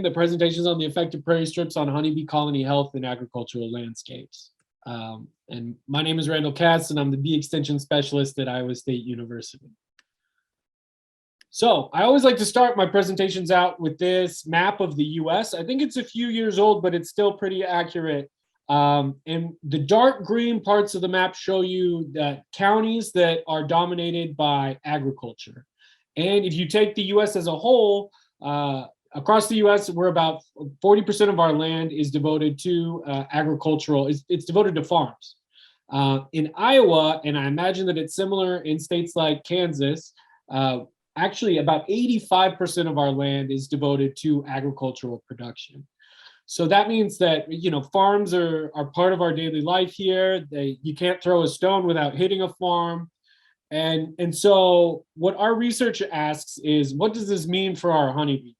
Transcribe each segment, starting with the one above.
the presentations on the effect of prairie strips on honeybee colony health in agricultural landscapes. And my name is Randall Cass, and I'm the bee extension specialist at Iowa State University. So I always like to start my presentations out with this map of the US. I think it's a few years old, but it's still pretty accurate. And the dark green parts of the map show you the counties that are dominated by agriculture. And if you take the US as a whole, across the US, we're about 40% of our land is devoted to agricultural, it's devoted to farms. In Iowa, and I imagine that it's similar in states like Kansas, actually about 85% of our land is devoted to agricultural production. So that means that, you know, farms are part of our daily life here. You can't throw a stone without hitting a farm. And so what our research asks is, what does this mean for our honeybees?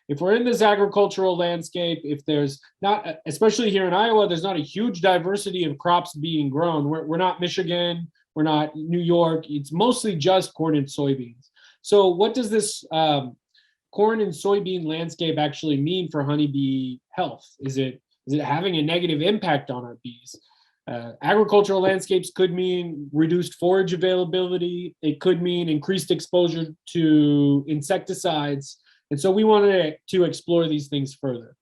If we're in this agricultural landscape, if there's not, especially here in Iowa, there's not a huge diversity of crops being grown. We're not Michigan, we're not New York. It's mostly just corn and soybeans. So what does this corn and soybean landscape actually mean for honeybee health? Is it having a negative impact on our bees? Agricultural landscapes could mean reduced forage availability. It could mean increased exposure to insecticides. And so we wanted to explore these things further.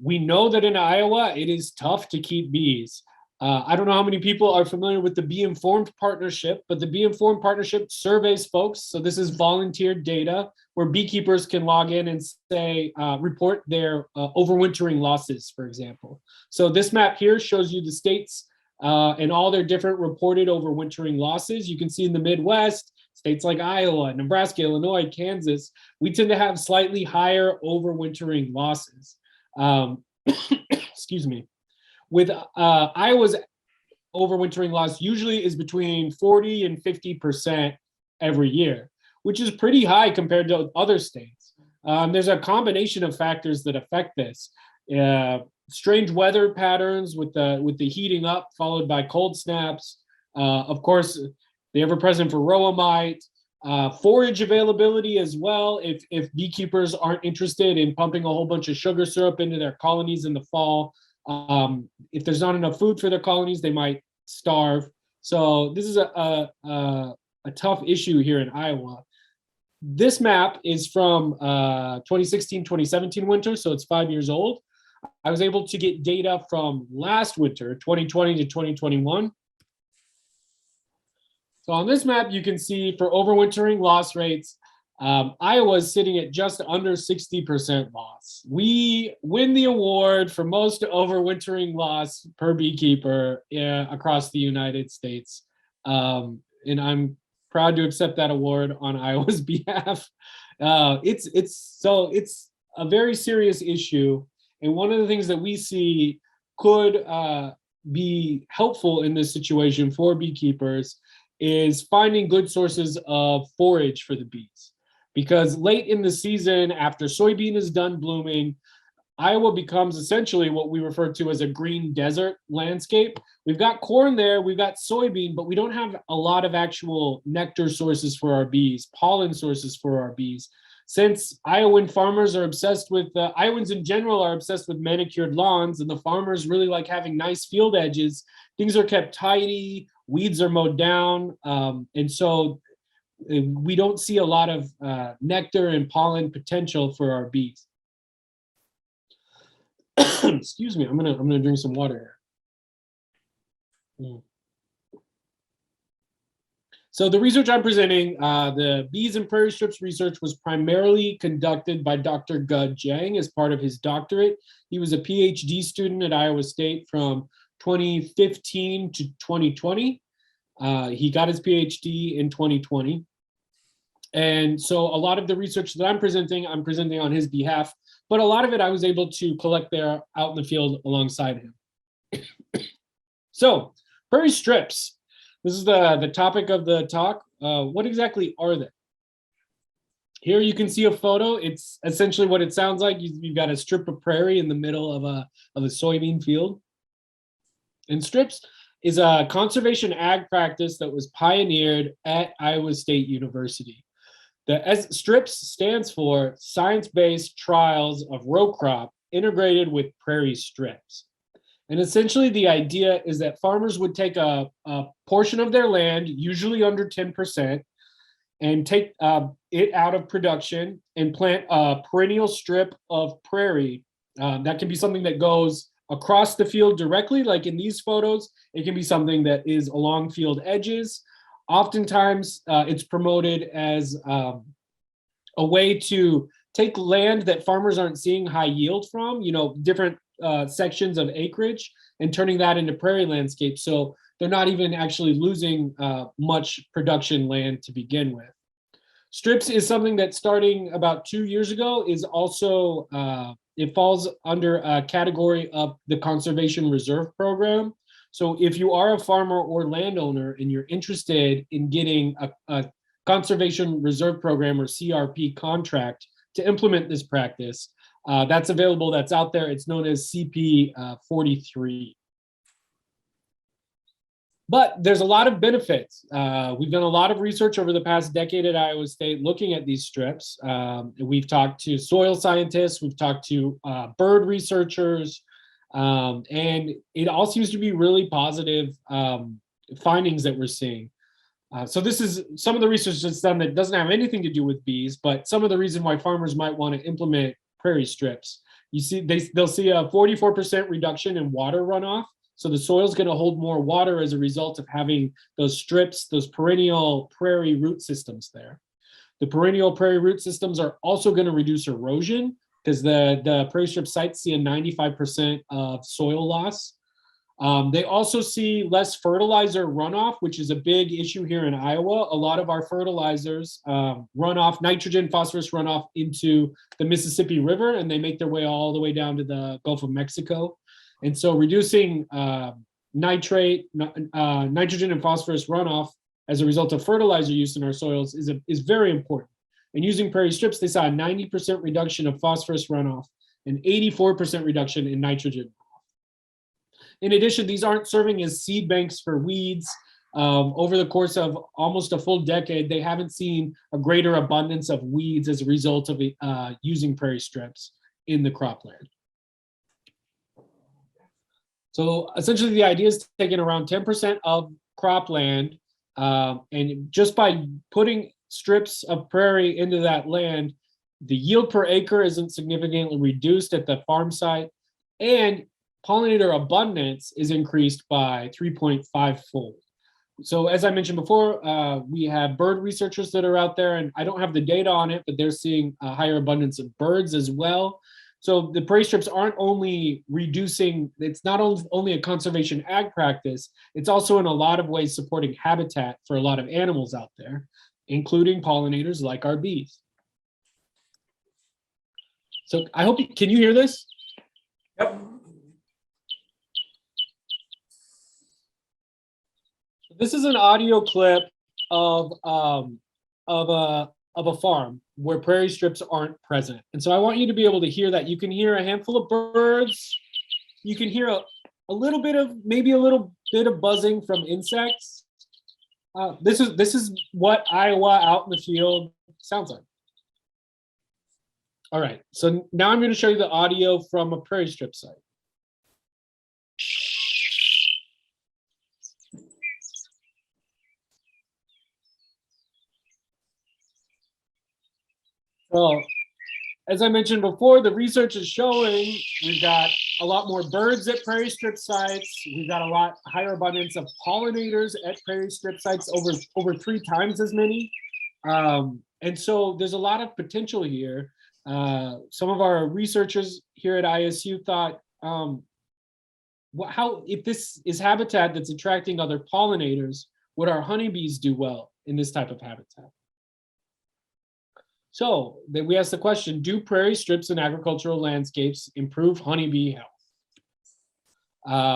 We know that in Iowa, it is tough to keep bees. I don't know how many people are familiar with the Bee Informed Partnership, but the Bee Informed Partnership surveys folks. So this is volunteered data where beekeepers can log in and say, report their overwintering losses, for example. So this map here shows you the states and all their different reported overwintering losses. You can see in the Midwest, states like Iowa, Nebraska, Illinois, Kansas, we tend to have slightly higher overwintering losses. Excuse me. With Iowa's overwintering loss usually is between 40 and 50% every year, which is pretty high compared to other states. There's a combination of factors that affect this. Strange weather patterns with the heating up followed by cold snaps. Of course, the ever-present varroa mite, forage availability as well. If beekeepers aren't interested in pumping a whole bunch of sugar syrup into their colonies in the fall, if there's not enough food for their colonies, they might starve. So this is a tough issue here in Iowa. This map is from 2016-2017 winter, so it's 5 years old. I was able to get data from last winter, 2020 to 2021. So on this map, you can see for overwintering loss rates, Iowa is sitting at just under 60% loss. We win the award for most overwintering loss per beekeeper across the United States. And I'm proud to accept that award on Iowa's behalf. It's a very serious issue. And one of the things that we see could be helpful in this situation for beekeepers is finding good sources of forage for the bees. Because late in the season, after soybean is done blooming, Iowa becomes essentially what we refer to as a green desert landscape. We've got corn there, we've got soybean, but we don't have a lot of actual nectar sources for our bees, pollen sources for our bees. Since Iowan farmers are obsessed with, Iowans in general are obsessed with manicured lawns, and the farmers really like having nice field edges, things are kept tidy, weeds are mowed down, and so we don't see a lot of nectar and pollen potential for our bees. Excuse me, I'm gonna drink some water here. So the research I'm presenting, the bees and prairie strips research was primarily conducted by Dr. Gu Zhang as part of his doctorate. He was a PhD student at Iowa State from 2015 to 2020. He got his PhD in 2020. And so a lot of the research that I'm presenting on his behalf, but a lot of it I was able to collect there out in the field alongside him. So prairie strips, this is the topic of the talk. What exactly are they? Here you can see a photo. It's essentially what it sounds like. You've got a strip of prairie in the middle of a soybean field. And strips is a conservation ag practice that was pioneered at Iowa State University. STRIPS stands for Science-Based Trials of Row Crop Integrated with Prairie Strips. And essentially the idea is that farmers would take a portion of their land, usually under 10%, and take it out of production and plant a perennial strip of prairie. That can be something that goes across the field directly, like in these photos. It can be something that is along field edges. Oftentimes, it's promoted as a way to take land that farmers aren't seeing high yield from, different sections of acreage, and turning that into prairie landscape. So they're not even actually losing much production land to begin with. Strips is something that starting about 2 years ago is also, it falls under a category of the Conservation Reserve Program. So if you are a farmer or landowner and you're interested in getting a Conservation Reserve Program or CRP contract to implement this practice, that's available, that's out there. It's known as CP 43. But there's a lot of benefits. We've done a lot of research over the past decade at Iowa State looking at these strips. We've talked to soil scientists, we've talked to bird researchers, and it all seems to be really positive findings that we're seeing. So this is some of the research that's done that doesn't have anything to do with bees, but some of the reason why farmers might want to implement prairie strips. You see, they'll see a 44% reduction in water runoff. So the soil's going to hold more water as a result of having those strips, those perennial prairie root systems there. The perennial prairie root systems are also going to reduce erosion because the prairie strip sites see a 95% of soil loss. They also see less fertilizer runoff, which is a big issue here in Iowa. A lot of our fertilizers run off nitrogen, phosphorus runoff into the Mississippi River, and they make their way all the way down to the Gulf of Mexico. And so reducing nitrogen and phosphorus runoff as a result of fertilizer use in our soils is very important. And using prairie strips, they saw a 90% reduction of phosphorus runoff and 84% reduction in nitrogen. In addition, these aren't serving as seed banks for weeds. Over the course of almost a full decade, they haven't seen a greater abundance of weeds as a result of using prairie strips in the cropland. So essentially the idea is taking around 10% of cropland, and just by putting strips of prairie into that land, the yield per acre isn't significantly reduced at the farm site, and pollinator abundance is increased by 3.5-fold. So as I mentioned before, we have bird researchers that are out there, and I don't have the data on it, but they're seeing a higher abundance of birds as well. So the prairie strips aren't only reducing, it's not only a conservation ag practice, it's also in a lot of ways supporting habitat for a lot of animals out there, including pollinators like our bees. So I hope, can you hear this? Yep. This is an audio clip of a farm where prairie strips aren't present. And so I want you to be able to hear that. You can hear a handful of birds. You can hear a little bit of, maybe a little bit of buzzing from insects. This is what Iowa out in the field sounds like. All right, so now I'm going to show you the audio from a prairie strip site. Well, as I mentioned before, the research is showing we've got a lot more birds at prairie strip sites. We've got a lot higher abundance of pollinators at prairie strip sites, over 3 times as many. And so there's a lot of potential here. Some of our researchers here at ISU thought, if this is habitat that's attracting other pollinators, would our honeybees do well in this type of habitat? So then we asked the question, do prairie strips in agricultural landscapes improve honeybee health?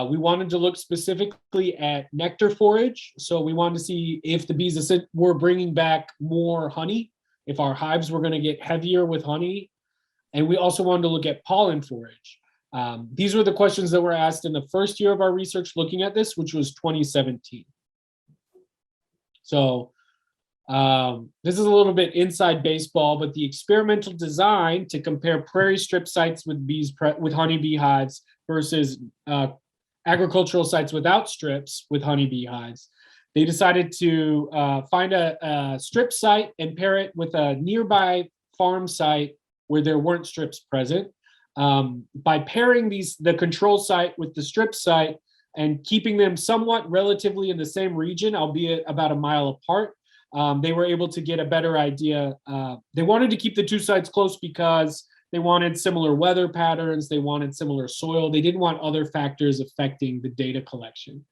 We wanted to look specifically at nectar forage. So we wanted to see if the bees were bringing back more honey, if our hives were going to get heavier with honey. And we also wanted to look at pollen forage. These were the questions that were asked in the first year of our research looking at this, which was 2017. So This is a little bit inside baseball, but the experimental design to compare prairie strip sites with with honeybee hives versus agricultural sites without strips with honeybee hives. They decided to find a strip site and pair it with a nearby farm site where there weren't strips present. By pairing the control site with the strip site and keeping them somewhat relatively in the same region, albeit about a mile apart, they were able to get a better idea. They wanted to keep the two sites close because they wanted similar weather patterns. They wanted similar soil. They didn't want other factors affecting the data collection.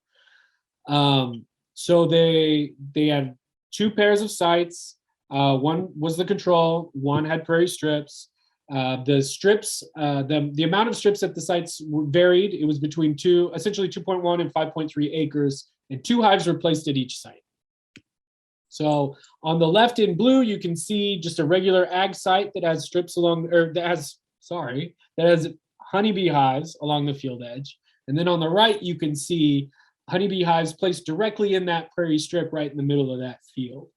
So they had two pairs of sites. One was the control. One had prairie strips. The strips, the amount of strips at the sites varied. It was between essentially 2.1 and 5.3 acres, and two hives were placed at each site. So on the left in blue, you can see just a regular ag site that has strips that has honeybee hives along the field edge. And then on the right, you can see honeybee hives placed directly in that prairie strip right in the middle of that field.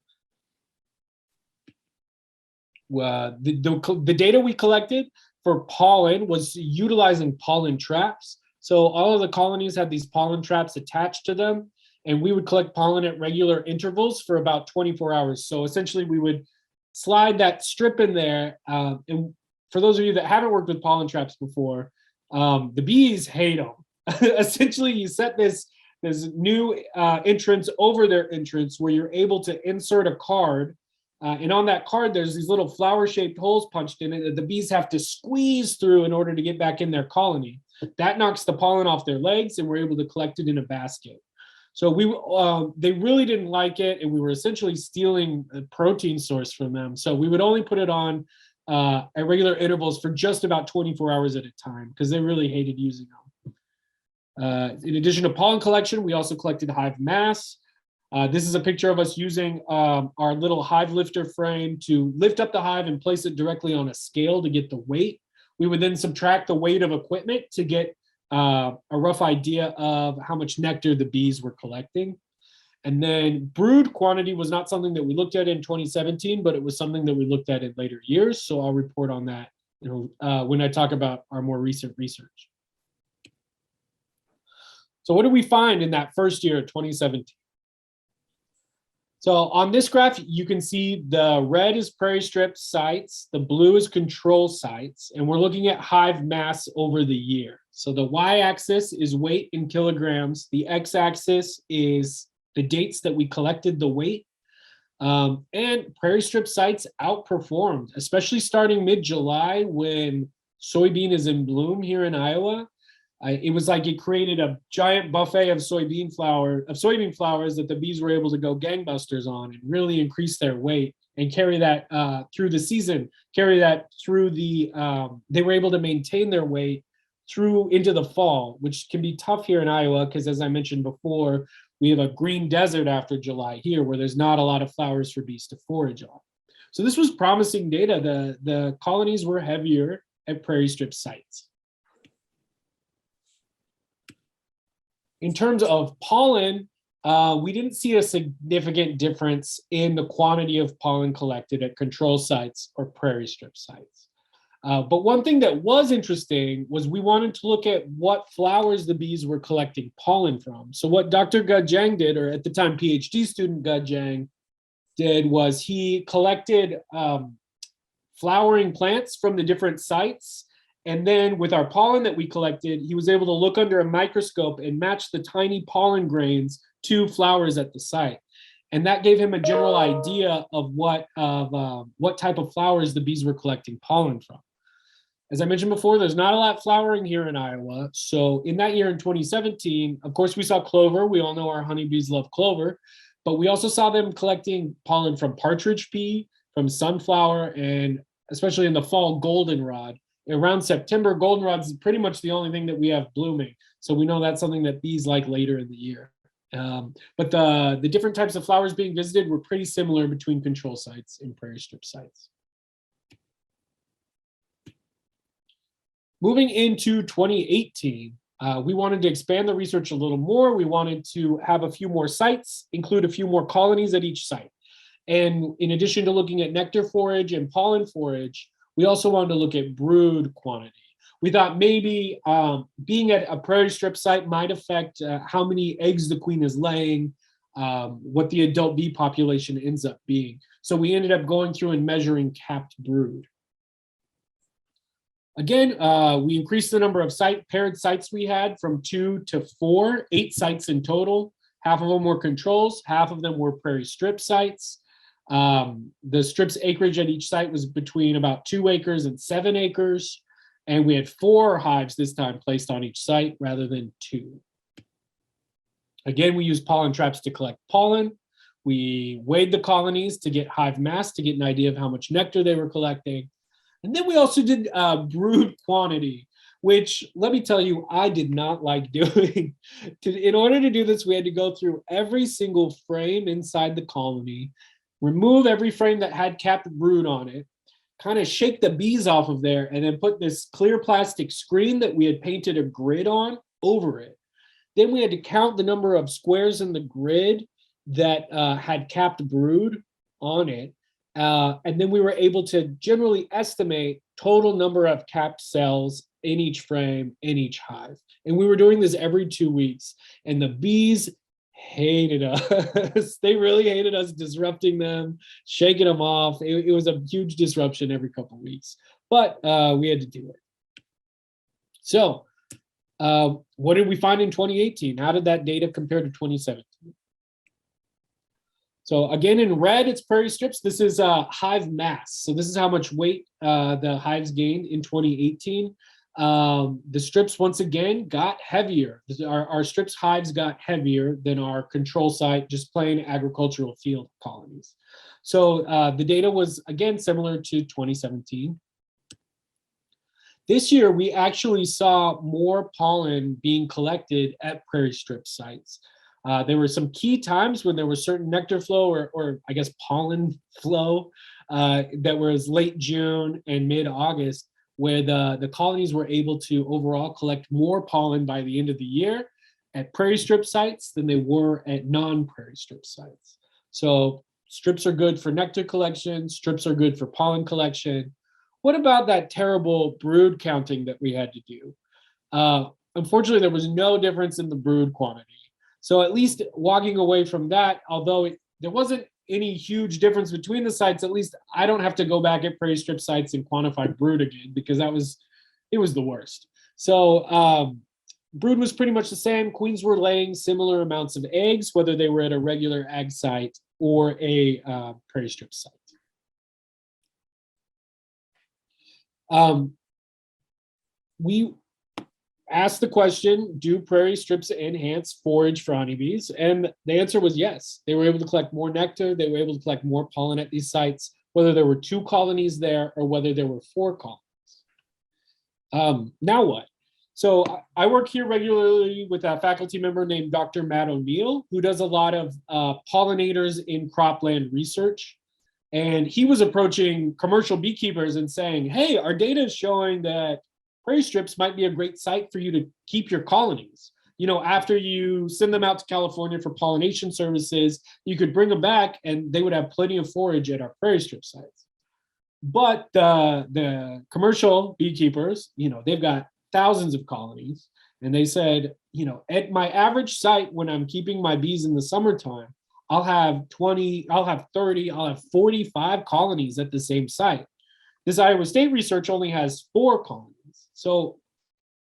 The data we collected for pollen was utilizing pollen traps. So all of the colonies had these pollen traps attached to them, and we would collect pollen at regular intervals for about 24 hours. So essentially we would slide that strip in there. And for those of you that haven't worked with pollen traps before, the bees hate them. Essentially you set this new entrance over their entrance where you're able to insert a card. And on that card, there's these little flower-shaped holes punched in it that the bees have to squeeze through in order to get back in their colony. That knocks the pollen off their legs, and we're able to collect it in a basket. So they really didn't like it, and we were essentially stealing a protein source from them. So we would only put it on at regular intervals for just about 24 hours at a time because they really hated using them. In addition to pollen collection, we also collected hive mass. This is a picture of us using our little hive lifter frame to lift up the hive and place it directly on a scale to get the weight. We would then subtract the weight of equipment to get a rough idea of how much nectar the bees were collecting. And then brood quantity was not something that we looked at in 2017, but it was something that we looked at in later years. So I'll report on that when I talk about our more recent research. So what did we find in that first year of 2017? So on this graph, you can see the red is prairie strip sites, the blue is control sites, and we're looking at hive mass over the year. So the y-axis is weight in kilograms, the x-axis is the dates that we collected the weight, and prairie strip sites outperformed, especially starting mid-July when soybean is in bloom here in Iowa. It was like it created a giant buffet of soybean flowers that the bees were able to go gangbusters on and really increase their weight and carry that through the season, they were able to maintain their weight through into the fall, which can be tough here in Iowa because, as I mentioned before, we have a green desert after July here where there's not a lot of flowers for bees to forage on. So this was promising data. The colonies were heavier at prairie strip sites. In terms of pollen, we didn't see a significant difference in the quantity of pollen collected at control sites or prairie strip sites. But one thing that was interesting was we wanted to look at what flowers the bees were collecting pollen from. So what Dr. Gajang did, or at the time PhD student Gajang did, was he collected flowering plants from the different sites. And then with our pollen that we collected, he was able to look under a microscope and match the tiny pollen grains to flowers at the site. And that gave him a general idea of what type of flowers the bees were collecting pollen from. As I mentioned before, there's not a lot flowering here in Iowa. So in that year in 2017, of course, we saw clover. We all know our honeybees love clover, but we also saw them collecting pollen from partridge pea, from sunflower, and especially in the fall, goldenrod. Around September, goldenrod is pretty much the only thing that we have blooming. So we know that's something that bees like later in the year. But the different types of flowers being visited were pretty similar between control sites and prairie strip sites. Moving into 2018, we wanted to expand the research a little more. We wanted to have a few more sites, include a few more colonies at each site. And in addition to looking at nectar forage and pollen forage, we also wanted to look at brood quantity. We thought maybe being at a prairie strip site might affect how many eggs the queen is laying, what the adult bee population ends up being. So we ended up going through and measuring capped brood. Again, we increased the number of paired sites we had from 2 to 4, 8 sites in total. Half of them were controls, half of them were prairie strip sites. The strips acreage at each site was between about 2 acres and 7 acres. And we had 4 hives this time placed on each site rather than 2. Again, we used pollen traps to collect pollen. We weighed the colonies to get hive mass, to get an idea of how much nectar they were collecting. And then we also did brood quantity, which, let me tell you, I did not like doing. In order to do this, we had to go through every single frame inside the colony, remove every frame that had capped brood on it, kind of shake the bees off of there, and then put this clear plastic screen that we had painted a grid on over it. Then we had to count the number of squares in the grid that had capped brood on it. And then we were able to generally estimate total number of capped cells in each frame, in each hive. And we were doing this every 2 weeks. And the bees hated us. They really hated us disrupting them, shaking them off. It was a huge disruption every couple of weeks. But we had to do it. So what did we find in 2018? How did that data compare to 2017? So again, in red, it's prairie strips. This is hive mass. So this is how much weight the hives gained in 2018. The strips, once again, got heavier. Our strips hives got heavier than our control site, just plain agricultural field colonies. So the data was, again, similar to 2017. This year, we actually saw more pollen being collected at prairie strip sites. There were some key times when there was certain nectar flow or I guess pollen flow that was late June and mid-August, where the colonies were able to overall collect more pollen by the end of the year at prairie strip sites than they were at non-prairie strip sites. So strips are good for nectar collection, strips are good for pollen collection. What about that terrible brood counting that we had to do? Unfortunately, there was no difference in the brood quantity. So at least walking away from that, although there wasn't any huge difference between the sites, at least I don't have to go back at prairie strip sites and quantify brood again, because it was the worst. So brood was pretty much the same. Queens were laying similar amounts of eggs, whether they were at a regular ag site or a prairie strip site. We asked the question, do prairie strips enhance forage for honeybees? And the answer was yes. They were able to collect more nectar. They were able to collect more pollen at these sites, whether there were 2 colonies there or whether there were 4 colonies. Now what? So I work here regularly with a faculty member named Dr. Matt O'Neill, who does a lot of pollinators in cropland research. And he was approaching commercial beekeepers and saying, hey, our data is showing that prairie strips might be a great site for you to keep your colonies. You know, after you send them out to California for pollination services, you could bring them back and they would have plenty of forage at our prairie strip sites. But the commercial beekeepers, you know, they've got thousands of colonies. And they said, you know, at my average site, when I'm keeping my bees in the summertime, I'll have 20, I'll have 30, I'll have 45 colonies at the same site. This Iowa State research only has 4 colonies. So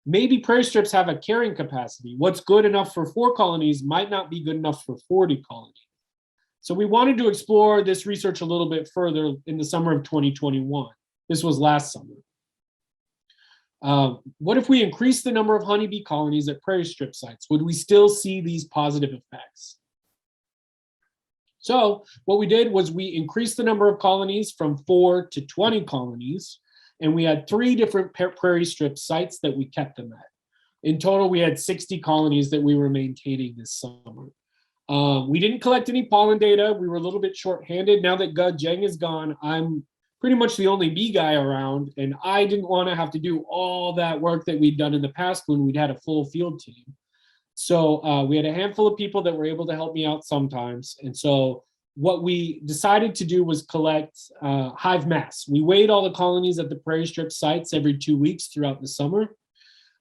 maybe prairie strips have a carrying capacity. What's good enough for 4 colonies might not be good enough for 40 colonies. So we wanted to explore this research a little bit further in the summer of 2021. This was last summer. What if we increase the number of honeybee colonies at prairie strip sites? Would we still see these positive effects? So what we did was we increased the number of colonies from 4 to 20 colonies, and we had 3 different prairie strip sites that we kept them at. In total, we had 60 colonies that we were maintaining this summer. We didn't collect any pollen data. We were a little bit short-handed. Now that Gud Jeng is gone, I'm pretty much the only bee guy around, and I didn't want to have to do all that work that we'd done in the past when we'd had a full field team. So we had a handful of people that were able to help me out sometimes. And so what we decided to do was collect hive mass. We weighed all the colonies at the Prairie Strip sites every 2 weeks throughout the summer.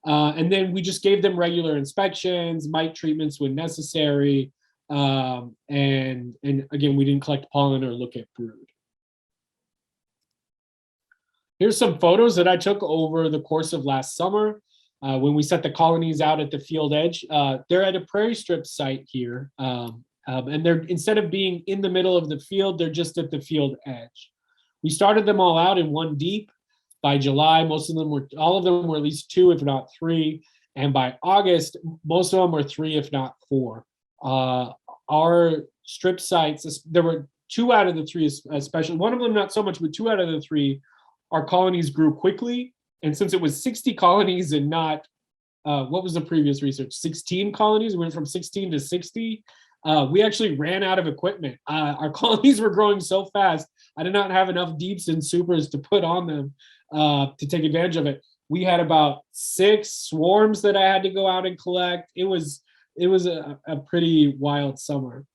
And then we just gave them regular inspections, mite treatments when necessary. And again, we didn't collect pollen or look at brood. Here's some photos that I took over the course of last summer when we set the colonies out at the field edge. They're at a Prairie Strip site here. And they're, instead of being in the middle of the field, they're just at the field edge. We started them all out in one deep. By July, all of them were at least 2, if not 3. And by August, most of them were 3, if not 4. Our strip sites, there were 2 out of the 3, especially, one of them not so much, but 2 out of the 3, our colonies grew quickly. And since it was 60 colonies and not, what was the previous research? 16 colonies, we went from 16 to 60. We actually ran out of equipment. Our colonies were growing so fast, I did not have enough deeps and supers to put on them to take advantage of it. We had about 6 swarms that I had to go out and collect. It was a pretty wild summer.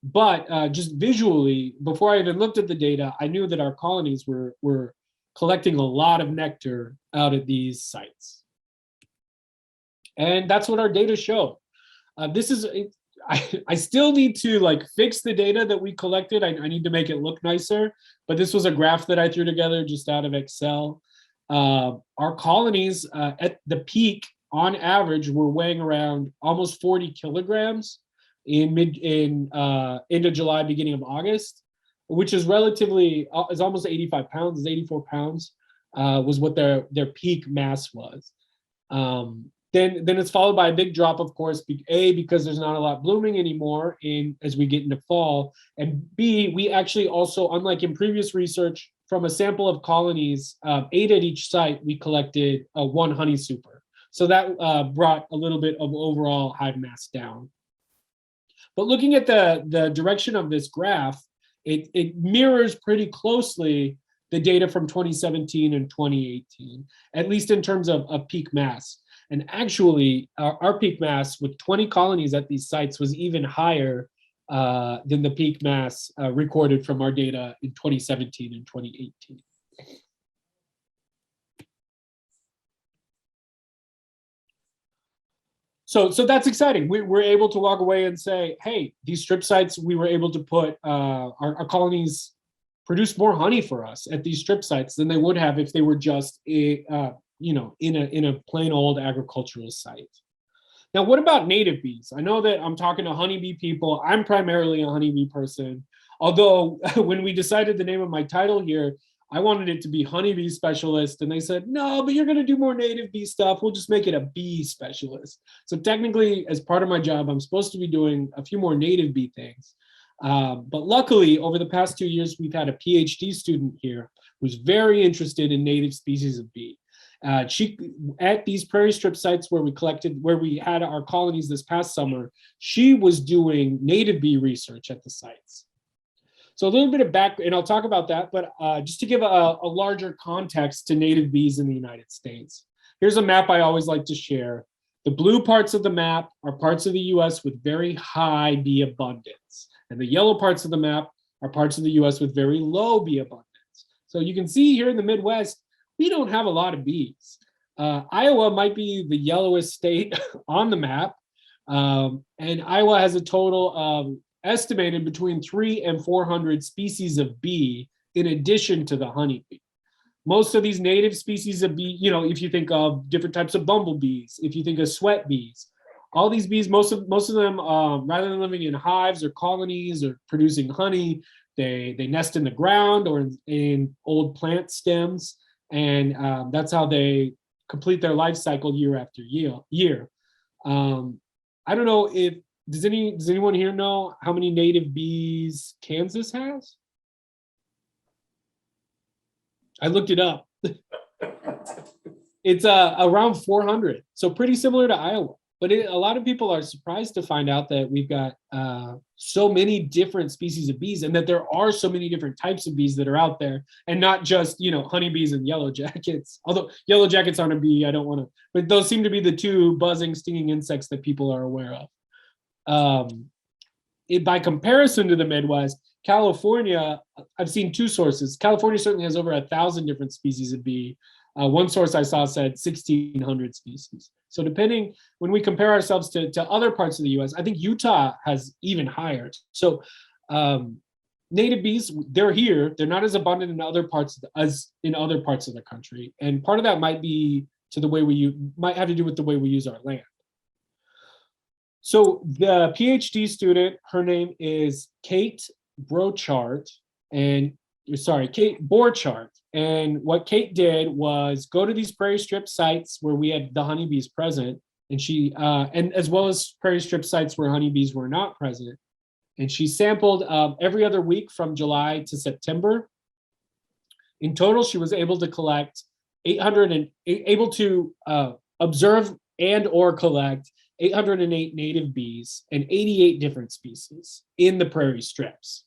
But just visually, before I even looked at the data, I knew that our colonies were collecting a lot of nectar out at these sites. And that's what our data showed. I still need to like fix the data that we collected. I need to make it look nicer, but this was a graph that I threw together just out of Excel. Our colonies at the peak on average were weighing around almost 40 kilograms in end of July, beginning of August, which is relatively, is almost 85 pounds, is 84 pounds, was what their peak mass was. Then it's followed by a big drop, of course, because there's not a lot blooming anymore as we get into fall. And B, we actually also, unlike in previous research, from a sample of colonies, 8 at each site, we collected 1 honey super. So that brought a little bit of overall hive mass down. But looking at the direction of this graph, it mirrors pretty closely the data from 2017 and 2018, at least in terms of peak mass. And actually, our peak mass with 20 colonies at these sites was even higher than the peak mass recorded from our data in 2017 and 2018. So that's exciting. We're able to walk away and say, hey, these strip sites, we were able to put our colonies produce more honey for us at these strip sites than they would have if they were just in a plain old agricultural site. Now, what about native bees? I know that I'm talking to honeybee people. I'm primarily a honeybee person. Although when we decided the name of my title here, I wanted it to be honeybee specialist. And they said, no, but you're going to do more native bee stuff. We'll just make it a bee specialist. So technically, as part of my job, I'm supposed to be doing a few more native bee things. But luckily, over the past 2 years, we've had a PhD student here who's very interested in native species of bee. She, at these prairie strip sites where we had our colonies this past summer, she was doing native bee research at the sites. So a little bit of back, and I'll talk about that, but just to give a larger context to native bees in the United States. Here's a map I always like to share. The blue parts of the map are parts of the US with very high bee abundance. And the yellow parts of the map are parts of the US with very low bee abundance. So you can see here in the Midwest, we don't have a lot of bees. Iowa might be the yellowest state on the map. And Iowa has a total of estimated between 300 and 400 species of bee in addition to the honeybee. Most of these native species of bee, if you think of different types of bumblebees, if you think of sweat bees, all these bees, most of them, rather than living in hives or colonies or producing honey, they nest in the ground or in old plant stems. And that's how they complete their life cycle year after year. I don't know if, does anyone here know how many native bees Kansas has? I looked it up. It's around 400, so pretty similar to Iowa. But a lot of people are surprised to find out that we've got so many different species of bees, and that there are so many different types of bees that are out there, and not just honeybees and yellow jackets. Although yellow jackets aren't a bee, I don't want to. But those seem to be the 2 buzzing, stinging insects that people are aware of. By comparison to the Midwest, California, I've seen two sources. California certainly has over 1,000 different species of bee. One source I saw said 1,600 species. So depending, when we compare ourselves to other parts of the US, I think Utah has even higher. So native bees, they're here. They're not as abundant in other parts as in other parts of the country. And part of that might be to the way might have to do with the way we use our land. So the PhD student, her name is Kate Borchardt, and Kate Borchardt. And what Kate did was go to these prairie strip sites where we had the honeybees present, and she and as well as prairie strip sites where honeybees were not present. And she sampled every other week from July to September. In total, she was able to collect 800 and able to observe and or collect 808 native bees and 88 different species in the prairie strips.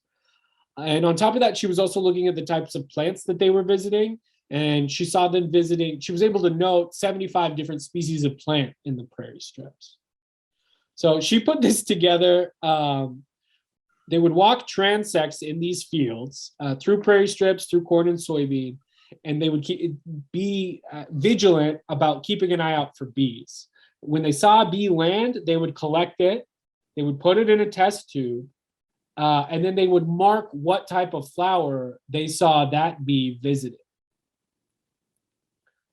And on top of that, she was also looking at the types of plants that they were visiting. And she saw them visiting, she was able to note 75 different species of plant in the prairie strips. So she put this together. They would walk transects in these fields through prairie strips, through corn and soybean, and they would be vigilant about keeping an eye out for bees. When they saw a bee land, they would collect it, they would put it in a test tube, and then they would mark what type of flower they saw that bee visited.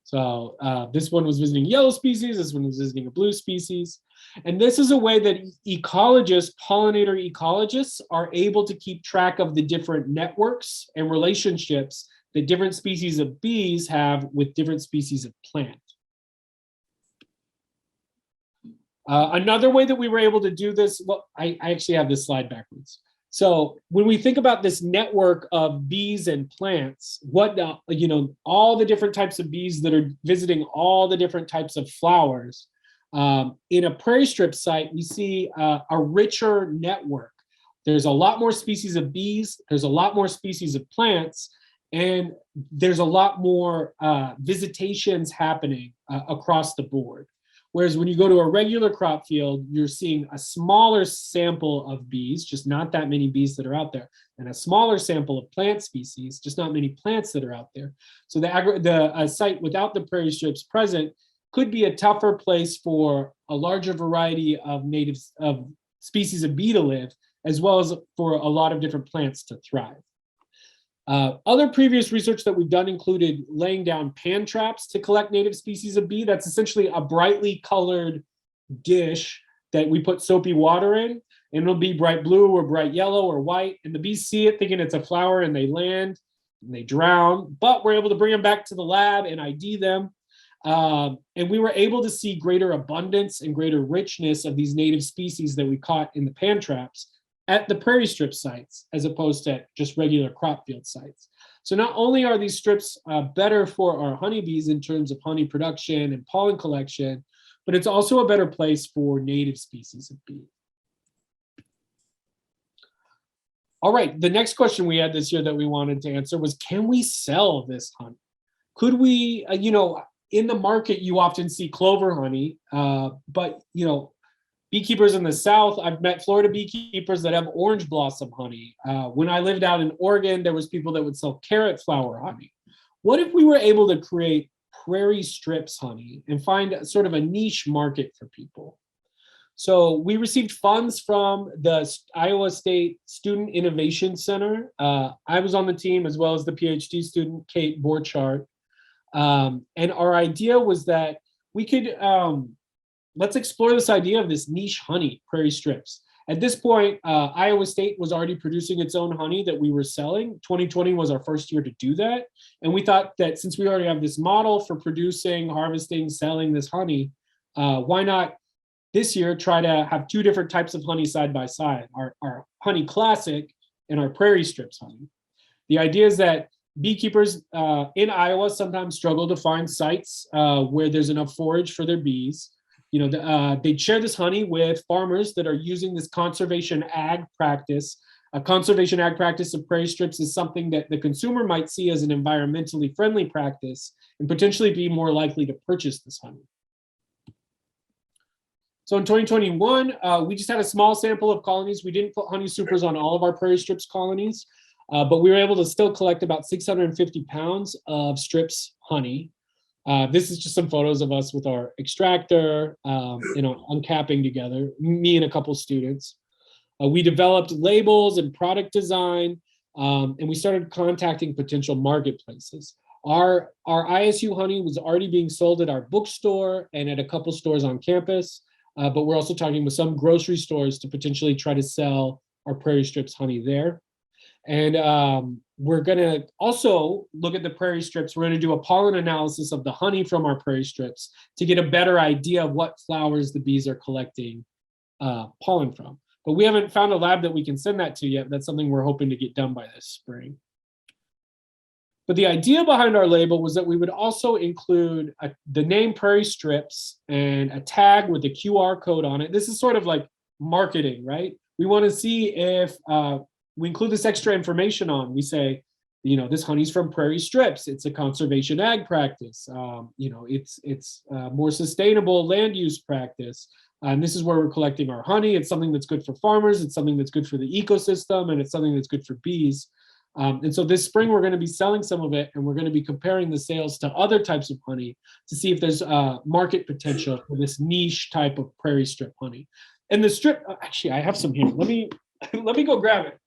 So this one was visiting yellow species, this one was visiting a blue species. And this is a way that ecologists, pollinator ecologists, are able to keep track of the different networks and relationships that different species of bees have with different species of plant. Another way that we were able to do this, well, I actually have this slide backwards. So when we think about this network of bees and plants, what, all the different types of bees that are visiting all the different types of flowers, in a prairie strip site, we see a richer network. There's a lot more species of bees, there's a lot more species of plants, and there's a lot more visitations happening across the board. Whereas when you go to a regular crop field, you're seeing a smaller sample of bees, just not that many bees that are out there, and a smaller sample of plant species, just not many plants that are out there. So the site without the prairie strips present could be a tougher place for a larger variety of species of bee to live, as well as for a lot of different plants to thrive. Other previous research that we've done included laying down pan traps to collect native species of bee. That's essentially a brightly colored dish that we put soapy water in, and it'll be bright blue or bright yellow or white. And the bees see it thinking it's a flower, and they land and they drown, but we're able to bring them back to the lab and ID them. And we were able to see greater abundance and greater richness of these native species that we caught in the pan traps at the prairie strip sites, as opposed to just regular crop field sites. So not only are these strips better for our honeybees in terms of honey production and pollen collection, but it's also a better place for native species of bee. All right, the next question we had this year that we wanted to answer was, can we sell this honey? Could we, in the market, you often see clover honey, but, beekeepers in the South, I've met Florida beekeepers that have orange blossom honey. When I lived out in Oregon, there was people that would sell carrot flower honey. What if we were able to create prairie strips honey and find sort of a niche market for people? So we received funds from the Iowa State Student Innovation Center. I was on the team, as well as the PhD student, Kate Borchardt. And our idea was that we could, let's explore this idea of this niche honey, prairie strips. At this point, Iowa State was already producing its own honey that we were selling. 2020 was our first year to do that. And we thought that since we already have this model for producing, harvesting, selling this honey, why not this year try to have two different types of honey side by side, our honey classic and our prairie strips honey. The idea is that beekeepers in Iowa sometimes struggle to find sites where there's enough forage for their bees. They share this honey with farmers that are using this conservation ag practice. A conservation ag practice of prairie strips is something that the consumer might see as an environmentally friendly practice and potentially be more likely to purchase this honey. So in 2021, we just had a small sample of colonies. We didn't put honey supers on all of our prairie strips colonies, but we were able to still collect about 650 pounds of strips honey. This is just some photos of us with our extractor, uncapping together, me and a couple students. We developed labels and product design, and we started contacting potential marketplaces. Our ISU honey was already being sold at our bookstore and at a couple stores on campus, but we're also talking with some grocery stores to potentially try to sell our Prairie Strips honey there. And we're going to also look at the Prairie Strips. We're going to do a pollen analysis of the honey from our Prairie Strips to get a better idea of what flowers the bees are collecting pollen from. But we haven't found a lab that we can send that to yet. That's something we're hoping to get done by this spring. But the idea behind our label was that we would also include the name Prairie Strips and a tag with a QR code on it. This is sort of like marketing, right? We want to see if we include this extra information on. We say, this honey's from Prairie Strips. It's a conservation ag practice. It's more sustainable land use practice. And this is where we're collecting our honey. It's something that's good for farmers. It's something that's good for the ecosystem, and it's something that's good for bees. And so this spring, we're going to be selling some of it, and we're going to be comparing the sales to other types of honey to see if there's market potential for this niche type of Prairie Strip honey. And the strip, actually, I have some here. Let me go grab it.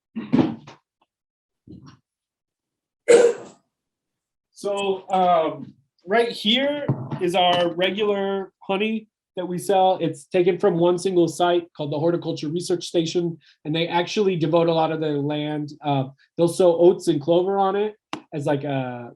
So right here is our regular honey that we sell. It's taken from one single site called the Horticulture Research Station, and they actually devote a lot of their land. They'll sow oats and clover on it as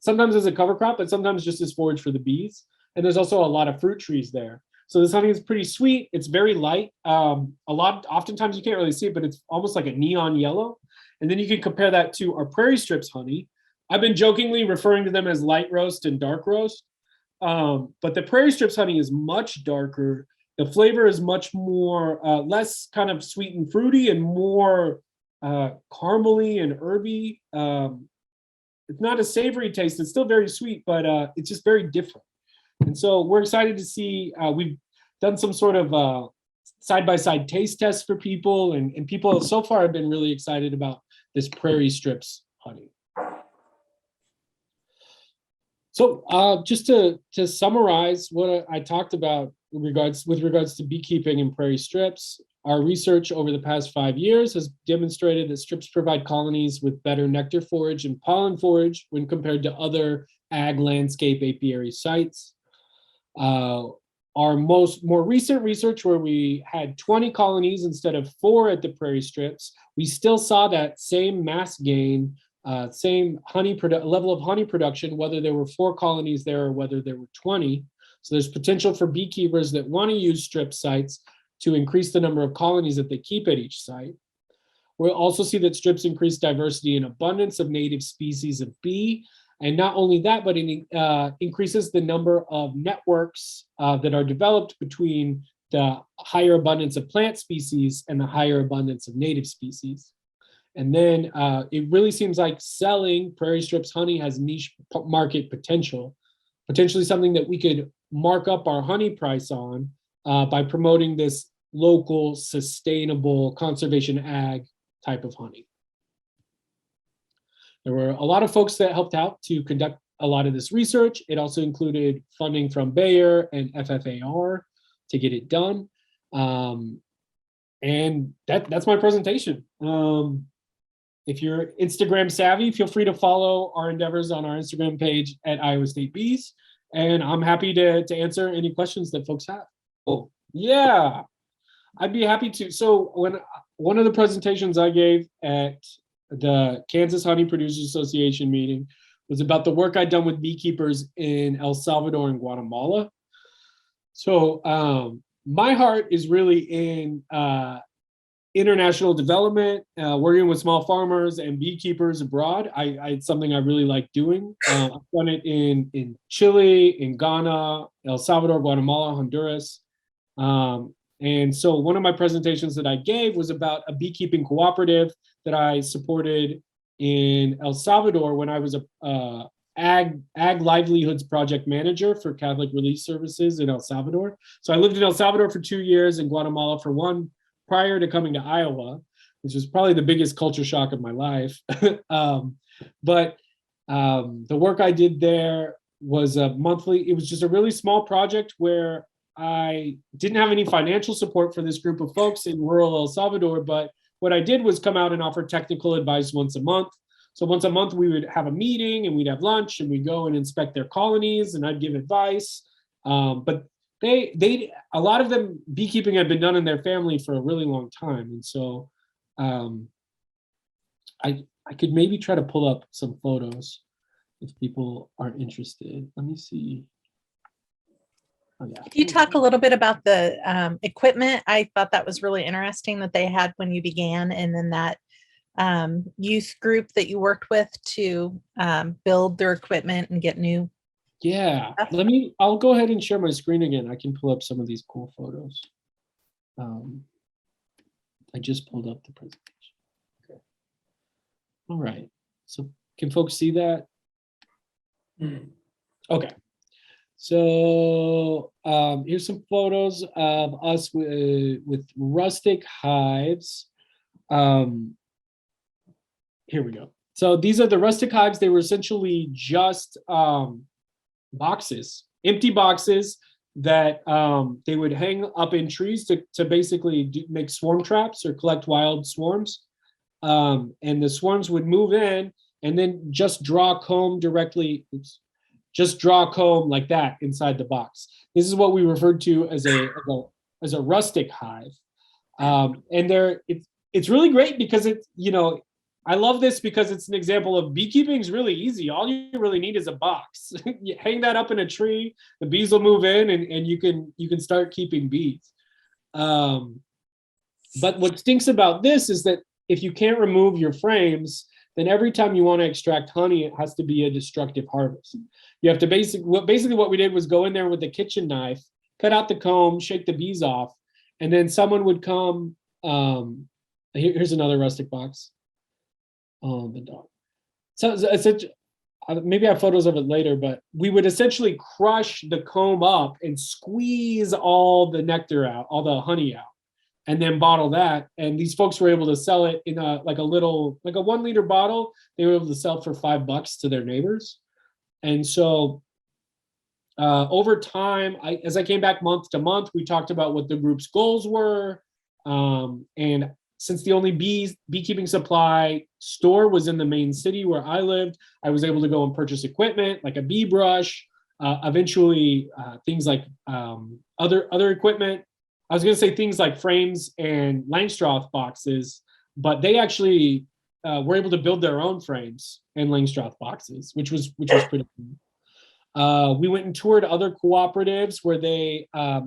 sometimes as a cover crop, but sometimes just as forage for the bees. And there's also a lot of fruit trees there. So this honey is pretty sweet. It's very light. Oftentimes you can't really see it, but it's almost like a neon yellow. And then you can compare that to our Prairie Strips honey. I've been jokingly referring to them as light roast and dark roast. But the Prairie Strips honey is much darker. The flavor is much more, less kind of sweet and fruity and more caramely and herby. It's not a savory taste. It's still very sweet, but it's just very different. And so we're excited to see, we've done some sort of side-by-side taste tests for people, and people so far have been really excited about this Prairie Strips honey. So just to summarize what I talked about with regards to beekeeping and Prairie Strips, our research over the past 5 years has demonstrated that strips provide colonies with better nectar forage and pollen forage when compared to other ag landscape apiary sites. Our more recent research, where we had 20 colonies instead of 4 at the Prairie Strips, we still saw that same mass gain, same level of honey production, whether there were 4 colonies there or whether there were 20. So there's potential for beekeepers that want to use strip sites to increase the number of colonies that they keep at each site. We'll also see that strips increase diversity and abundance of native species of bee. And not only that, but it increases the number of networks that are developed between the higher abundance of plant species and the higher abundance of native species. And then it really seems like selling Prairie Strips honey has niche market potential, potentially something that we could mark up our honey price on by promoting this local, sustainable conservation ag type of honey. There were a lot of folks that helped out to conduct a lot of this research. It also included funding from Bayer and FFAR to get it done. And that's my presentation. If you're Instagram savvy, feel free to follow our endeavors on our Instagram page at Iowa State Bees. And I'm happy to answer any questions that folks have. Oh, yeah, I'd be happy to. So one of the presentations I gave at the Kansas Honey Producers Association meeting was about the work I'd done with beekeepers in El Salvador and Guatemala. So my heart is really in international development, working with small farmers and beekeepers abroad. It's something I really like doing. I've done it in Chile, in Ghana, El Salvador, Guatemala, Honduras. And so one of my presentations that I gave was about a beekeeping cooperative that I supported in El Salvador when I was a ag Ag Livelihoods Project Manager for Catholic Relief Services in El Salvador. So I lived in El Salvador for 2 years and Guatemala for one prior to coming to Iowa, which was probably the biggest culture shock of my life. But the work I did there was a monthly, it was just a really small project where I didn't have any financial support for this group of folks in rural El Salvador, but what I did was come out and offer technical advice once a month. So once a month we would have a meeting and we'd have lunch and we'd go and inspect their colonies and I'd give advice. But they a lot of them, beekeeping had been done in their family for a really long time. And so I could maybe try to pull up some photos if people are interested. Let me see. Oh, yeah. Could you talk a little bit about the equipment? I thought that was really interesting that they had when you began, and then that youth group that you worked with to build their equipment and get new. Yeah, stuff. I'll go ahead and share my screen again. I can pull up some of these cool photos. I just pulled up the presentation. Okay. All right. So can folks see that? Okay. So here's some photos of us with rustic hives. Here we go. So these are the rustic hives. They were essentially just boxes, empty boxes that they would hang up in trees to basically make swarm traps or collect wild swarms. And the swarms would move in and then just draw comb directly. Just draw comb like that inside the box. This is what we referred to as a rustic hive. And it's really great because I love this because it's an example of beekeeping is really easy. All you really need is a box. You hang that up in a tree, the bees will move in and you can start keeping bees. But what stinks about this is that if you can't remove your frames, then every time you want to extract honey, it has to be a destructive harvest. You have to basically what we did was go in there with a kitchen knife, cut out the comb, shake the bees off, and then someone would come. Here's another rustic box. Oh, the dog. So maybe I have photos of it later, but we would essentially crush the comb up and squeeze all the nectar out, all the honey out, and then bottle that. And these folks were able to sell it in a 1 liter bottle. They were able to sell for $5 to their neighbors. And so over time, as I came back month to month, we talked about what the group's goals were. And since the only beekeeping supply store was in the main city where I lived, I was able to go and purchase equipment like a bee brush, eventually things like other equipment. I was going to say things like frames and Langstroth boxes, but they actually were able to build their own frames and Langstroth boxes, which was pretty cool. We went and toured other cooperatives where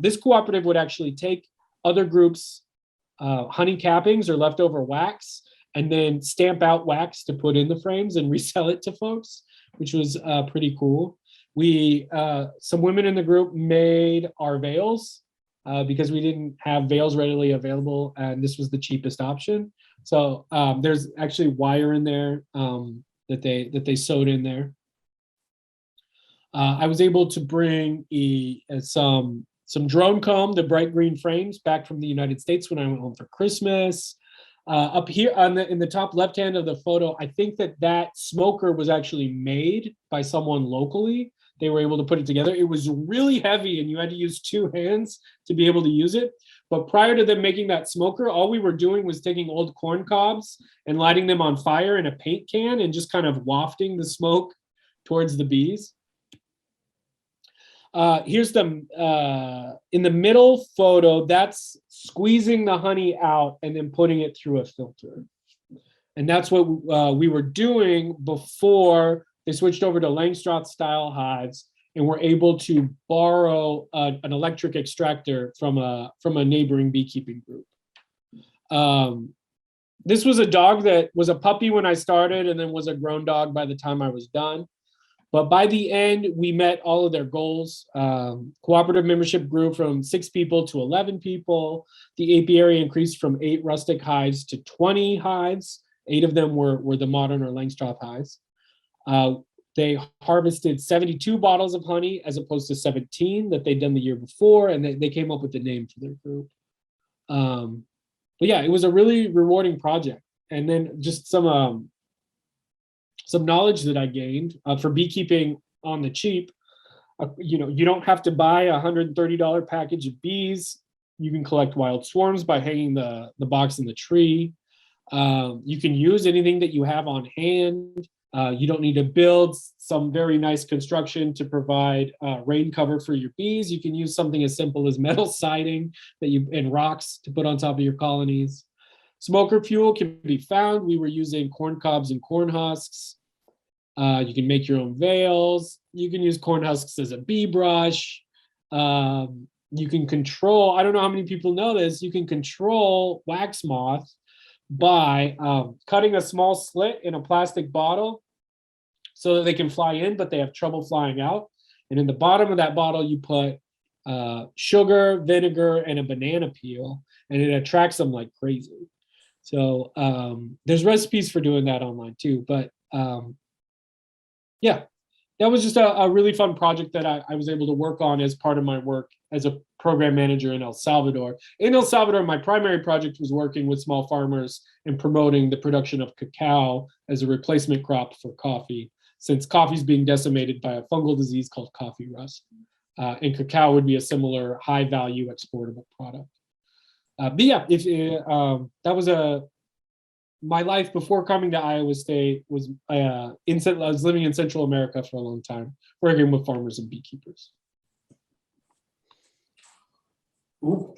this cooperative would actually take other groups' honey cappings or leftover wax and then stamp out wax to put in the frames and resell it to folks, which was pretty cool. Some women in the group made our veils because we didn't have veils readily available, and this was the cheapest option. So there's actually wire in there that they sewed in there. I was able to bring some drone comb, the bright green frames, back from the United States when I went home for Christmas. Up here in the top left hand of the photo, I think that smoker was actually made by someone locally. They were able to put it together. It was really heavy and you had to use 2 hands to be able to use it. But prior to them making that smoker, all we were doing was taking old corn cobs and lighting them on fire in a paint can and just kind of wafting the smoke towards the bees. Here's in the middle photo, that's squeezing the honey out and then putting it through a filter. And that's what we were doing before they switched over to Langstroth style hives and were able to borrow an electric extractor from a neighboring beekeeping group. This was a dog that was a puppy when I started and then was a grown dog by the time I was done. But by the end, we met all of their goals. Cooperative membership grew from 6 people to 11 people. The apiary increased from 8 rustic hives to 20 hives. 8 of them were the modern or Langstroth hives. They harvested 72 bottles of honey as opposed to 17 that they'd done the year before, and they came up with the name for their group. But yeah, it was a really rewarding project. And then just some knowledge that I gained for beekeeping on the cheap. You don't have to buy a $130 package of bees. You can collect wild swarms by hanging the box in the tree. You can use anything that you have on hand. You don't need to build some very nice construction to provide rain cover for your bees. You can use something as simple as metal siding and rocks to put on top of your colonies. Smoker fuel can be found. We were using corn cobs and corn husks. You can make your own veils. You can use corn husks as a bee brush. You can control, I don't know how many people know this, you can control wax moth by cutting a small slit in a plastic bottle so that they can fly in, but they have trouble flying out. And in the bottom of that bottle, you put sugar, vinegar, and a banana peel, and it attracts them like crazy. So there's recipes for doing that online too. But yeah, that was just a really fun project that I was able to work on as part of my work as a program manager in El Salvador. In El Salvador, my primary project was working with small farmers and promoting the production of cacao as a replacement crop for coffee, since coffee is being decimated by a fungal disease called coffee rust. And cacao would be a similar high value exportable product. But yeah, that was my life before coming to Iowa State was I was living in Central America for a long time, working with farmers and beekeepers. Ooh.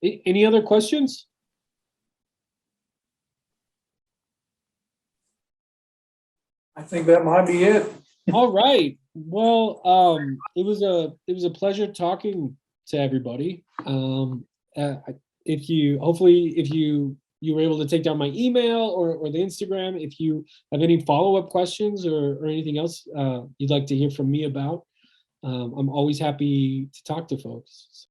Any other questions? I think that might be it. All right. Well, it was a pleasure talking to everybody. If you were able to take down my email or the Instagram, if you have any follow-up questions or anything else you'd like to hear from me about, I'm always happy to talk to folks.